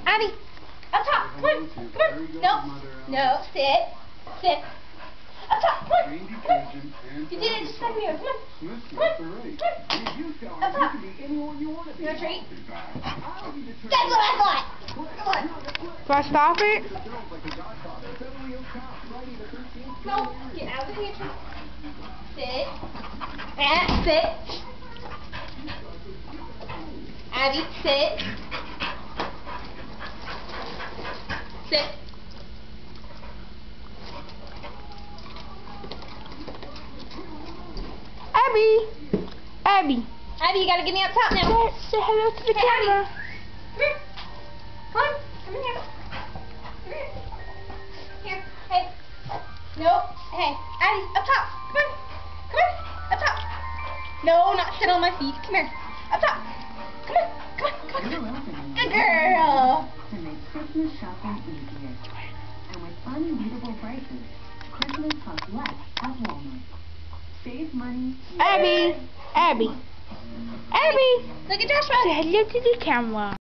Abby, up top. Come on. Come on. No. No. Sit. Sit. Up top. Come on. Come on. You did it. Just come here. Come on. Come on. Come on. Up top. No treat. That's what I thought. Come on. Do I stop it? No. Get out of the pantry. Sit. And sit. Abby, sit. Sit. Abby. Abby. Abby, you gotta get me up top now. Say hello to the camera. Abby. Come here. Come on. Come in here. Come here. Here. Hey. No. Hey. Abby, up top. Come on. Come on. Up top. No, not sit on my feet. Come here. Up top. Come on. Come on. Come on. Good girl. To make Christmas shopping easier. And with unbeatable prices, Christmas costs less at Walmart. Save money. Abby. Abby. Abby. Look at Joshua. Say hello to the camera.